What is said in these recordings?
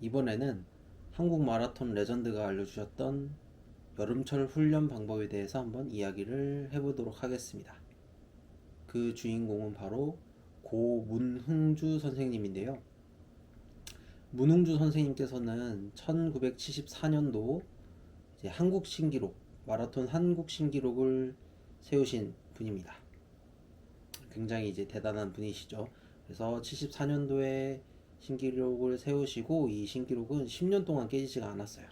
이번에는 한국 마라톤 레전드가 알려주셨던 여름철 훈련 방법에 대해서 한번 이야기를 해보도록 하겠습니다. 그 주인공은 바로 고문흥주 선생님인데요. 문흥주 선생님께서는 1974년도 한국 신기록, 마라톤 한국 신기록을 세우신 분입니다. 굉장히 대단한 분이시죠. 그래서 74년도에 신기록을 세우시고 이 신기록은 10년 동안 깨지지가 않았어요.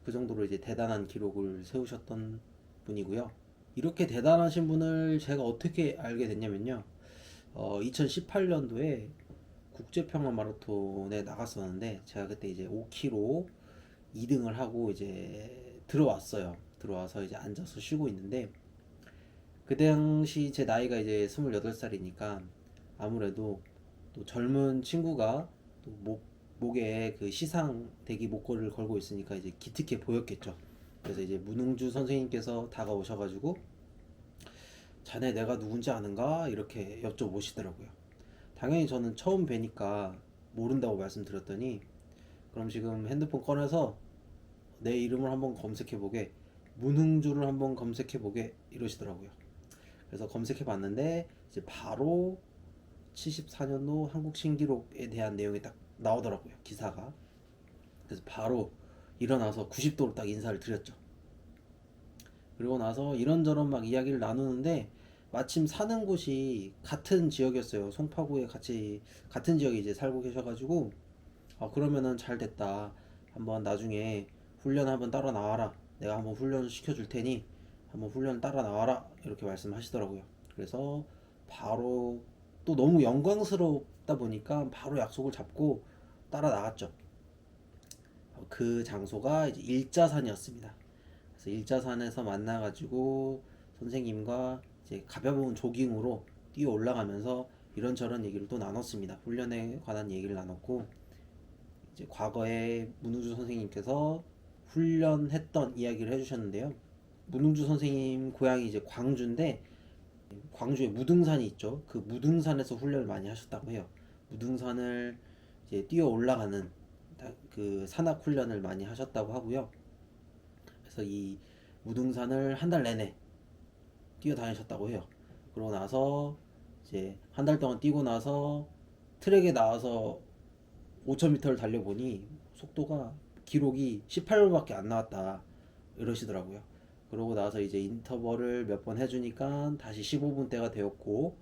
그 정도로 대단한 기록을 세우셨던 분이고요. 이렇게 대단하신 분을 제가 어떻게 알게 됐냐면요. 2018년도에 국제평화 마라톤에 나갔었는데 제가 그때 5km 2등을 하고 들어왔어요. 들어와서 앉아서 쉬고 있는데 그 당시 제 나이가 28살이니까 아무래도 또 젊은 친구가 또 목에 그 시상 대기 목걸이를 걸고 있으니까 기특해 보였겠죠. 그래서 문흥주 선생님께서 다가오셔가지고 자네 내가 누군지 아는가? 이렇게 여쭤보시더라고요. 당연히 저는 처음 뵈니까 모른다고 말씀드렸더니 그럼 지금 핸드폰 꺼내서 내 이름을 한번 검색해보게, 문흥주를 한번 검색해보게 이러시더라고요. 그래서 검색해봤는데 바로 74년도 한국 신기록에 대한 내용이 딱 나오더라고요, 기사가. 그래서 바로 일어나서 90도로 딱 인사를 드렸죠. 그리고 나서 이런저런 막 이야기를 나누는데 마침 사는 곳이 같은 지역이었어요. 송파구에 같은 지역에 살고 계셔가지고 그러면은 잘 됐다. 한번 나중에 훈련 한번 따라 나와라. 내가 한번 훈련 시켜줄 테니 한번 훈련 따라 나와라. 이렇게 말씀하시더라고요. 그래서 바로 또 너무 영광스럽다 보니까 바로 약속을 잡고 따라 나갔죠. 그 장소가 일자산이었습니다. 그래서 일자산에서 만나가지고 선생님과 가벼운 조깅으로 뛰어 올라가면서 이런저런 얘기를 또 나눴습니다. 훈련에 관한 얘기를 나눴고 과거에 문흥주 선생님께서 훈련했던 이야기를 해주셨는데요. 문흥주 선생님 고향이 광주인데 광주에 무등산이 있죠. 그 무등산에서 훈련을 많이 하셨다고 해요. 무등산을 뛰어 올라가는 그 산악 훈련을 많이 하셨다고 하고요. 그래서 이 무등산을 한 달 내내 뛰어 다니셨다고 해요. 그러고 나서 한 달 동안 뛰고 나서 트랙에 나와서 5000m를 달려보니 속도가 기록이 18분밖에 안 나왔다 이러시더라고요. 그러고 나서 인터벌을 몇 번 해주니까 다시 15분대가 되었고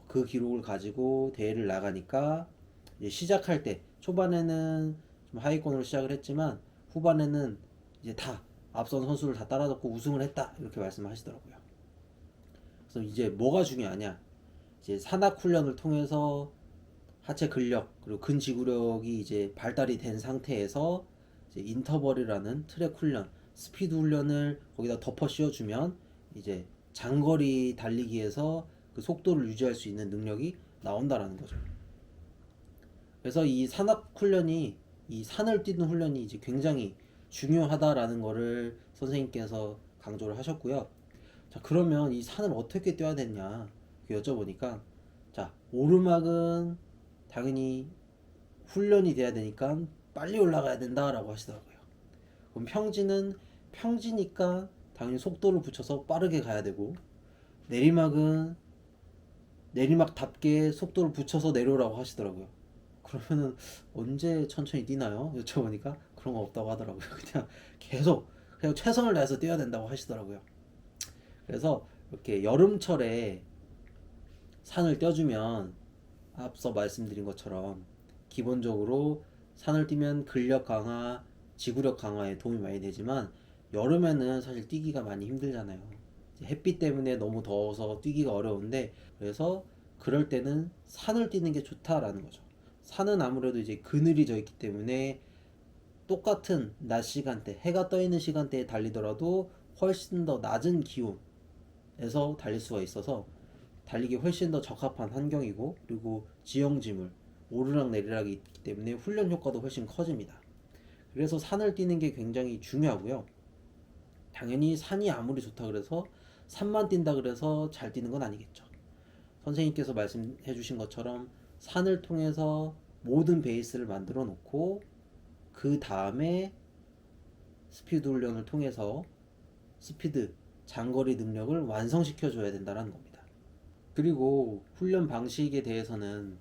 그 기록을 가지고 대회를 나가니까 시작할 때 초반에는 좀 하위권으로 시작을 했지만 후반에는 다 앞선 선수를 다 따라잡고 우승을 했다 이렇게 말씀하시더라고요. 그래서 뭐가 중요하냐, 산악 훈련을 통해서 하체 근력 그리고 근지구력이 발달이 된 상태에서 인터벌이라는 트랙 훈련, 스피드 훈련을 거기다 덮어 씌워주면 장거리 달리기에서 그 속도를 유지할 수 있는 능력이 나온다라는 거죠. 그래서 이 산악 훈련이, 이 산을 뛰는 훈련이 굉장히 중요하다라는 거를 선생님께서 강조를 하셨고요. 자, 그러면 이 산을 어떻게 뛰어야 되냐 여쭤보니까, 자, 오르막은 당연히 훈련이 돼야 되니까 빨리 올라가야 된다라고 하시더라고요. 그럼 평지는 평지니까 당연히 속도를 붙여서 빠르게 가야 되고, 내리막은 내리막답게 속도를 붙여서 내려오라고 하시더라고요. 그러면은 언제 천천히 뛰나요? 여쭤보니까 그런 거 없다고 하더라고요. 그냥 계속 그냥 최선을 다해서 뛰어야 된다고 하시더라고요. 그래서 이렇게 여름철에 산을 뛰어주면 앞서 말씀드린 것처럼 기본적으로 산을 뛰면 근력 강화, 지구력 강화에 도움이 많이 되지만 여름에는 사실 뛰기가 많이 힘들잖아요. 햇빛 때문에 너무 더워서 뛰기가 어려운데, 그래서 그럴 때는 산을 뛰는 게 좋다라는 거죠. 산은 아무래도 그늘이 져 있기 때문에 똑같은 낮 시간대, 해가 떠 있는 시간대에 달리더라도 훨씬 더 낮은 기온에서 달릴 수가 있어서 달리기 훨씬 더 적합한 환경이고, 그리고 지형지물, 오르락 내리락이 있기 때문에 훈련 효과도 훨씬 커집니다. 그래서 산을 뛰는 게 굉장히 중요하고요. 당연히 산이 아무리 좋다 그래서 산만 뛴다 그래서 잘 뛰는 건 아니겠죠. 선생님께서 말씀해 주신 것처럼 산을 통해서 모든 베이스를 만들어 놓고 그 다음에 스피드 훈련을 통해서 스피드, 장거리 능력을 완성시켜 줘야 된다는 겁니다. 그리고 훈련 방식에 대해서는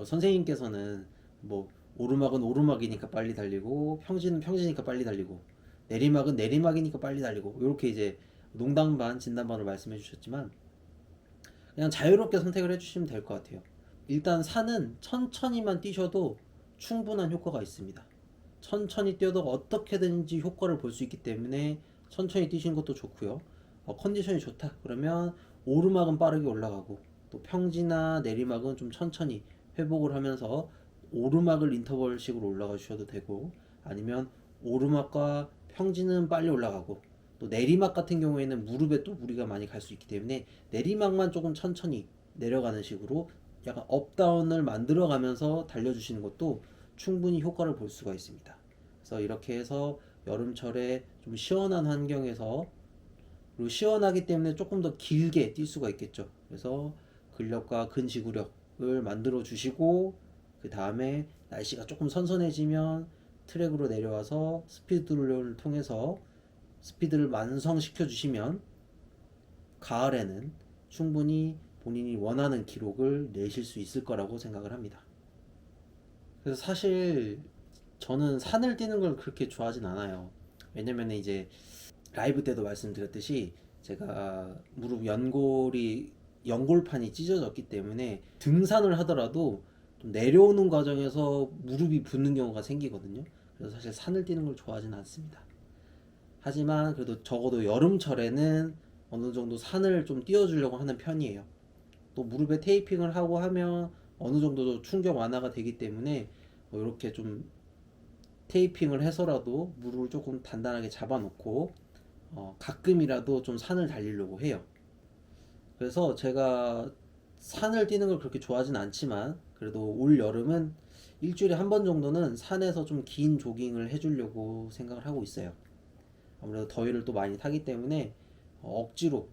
선생님께서는 뭐 오르막은 오르막이니까 빨리 달리고 평지는 평지니까 빨리 달리고 내리막은 내리막이니까 빨리 달리고 이렇게 이제 농담 반 진담 반으로 말씀해 주셨지만 그냥 자유롭게 선택을 해주시면 될 것 같아요. 일단 산은 천천히만 뛰셔도 충분한 효과가 있습니다. 천천히 뛰어도 어떻게든지 효과를 볼 수 있기 때문에 천천히 뛰시는 것도 좋고요. 컨디션이 좋다 그러면 오르막은 빠르게 올라가고 또 평지나 내리막은 좀 천천히 회복을 하면서 오르막을 인터벌식으로 올라가 주셔도 되고, 아니면 오르막과 평지는 빨리 올라가고 또 내리막 같은 경우에는 무릎에 또 무리가 많이 갈 수 있기 때문에 내리막만 조금 천천히 내려가는 식으로 약간 업다운을 만들어 가면서 달려주시는 것도 충분히 효과를 볼 수가 있습니다. 그래서 이렇게 해서 여름철에 좀 시원한 환경에서, 그리고 시원하기 때문에 조금 더 길게 뛸 수가 있겠죠. 그래서 근력과 근지구력을 만들어 주시고, 그 다음에 날씨가 조금 선선해지면 트랙으로 내려와서 스피드를 통해서 스피드를 완성시켜 주시면 가을에는 충분히 본인이 원하는 기록을 내실 수 있을 거라고 생각을 합니다. 그래서 사실 저는 산을 뛰는 걸 그렇게 좋아하진 않아요. 왜냐면 이제 라이브 때도 말씀드렸듯이 제가 무릎 연골판이 찢어졌기 때문에 등산을 하더라도 좀 내려오는 과정에서 무릎이 붓는 경우가 생기거든요. 그래서 사실 산을 뛰는 걸 좋아하지는 않습니다. 하지만 그래도 적어도 여름철에는 어느 정도 산을 좀 띄워주려고 하는 편이에요. 또 무릎에 테이핑을 하고 하면 어느 정도 충격 완화가 되기 때문에 이렇게 좀 테이핑을 해서라도 무릎을 조금 단단하게 잡아놓고 가끔이라도 좀 산을 달리려고 해요. 그래서 제가 산을 뛰는 걸 그렇게 좋아하진 않지만 그래도 올 여름은 일주일에 한 번 정도는 산에서 좀 긴 조깅을 해주려고 생각을 하고 있어요. 아무래도 더위를 또 많이 타기 때문에 억지로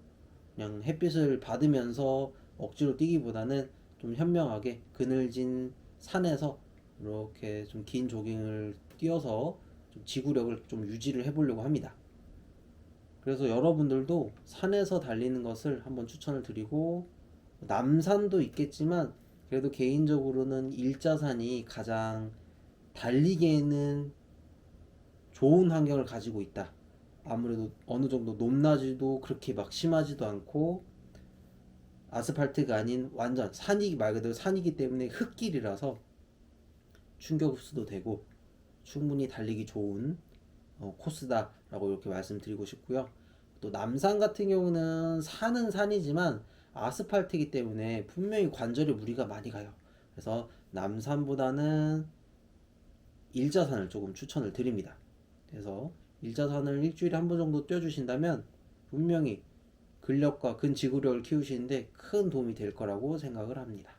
그냥 햇빛을 받으면서 억지로 뛰기보다는 좀 현명하게 그늘진 산에서 이렇게 좀 긴 조깅을 뛰어서 좀 지구력을 좀 유지를 해보려고 합니다. 그래서 여러분들도 산에서 달리는 것을 한번 추천을 드리고, 남산도 있겠지만 그래도 개인적으로는 일자산이 가장 달리기에는 좋은 환경을 가지고 있다. 아무래도 어느 정도 높낮이도 그렇게 막 심하지도 않고 아스팔트가 아닌 완전 산이기, 말 그대로 산이기 때문에 흙길이라서 충격 흡수도 되고 충분히 달리기 좋은 코스다라고 이렇게 말씀드리고 싶고요. 또 남산 같은 경우는 산은 산이지만 아스팔트이기 때문에 분명히 관절에 무리가 많이 가요. 그래서 남산보다는 일자산을 조금 추천을 드립니다. 그래서 일자산을 일주일에 한 번 정도 뛰어주신다면 분명히 근력과 근지구력을 키우시는데 큰 도움이 될 거라고 생각을 합니다.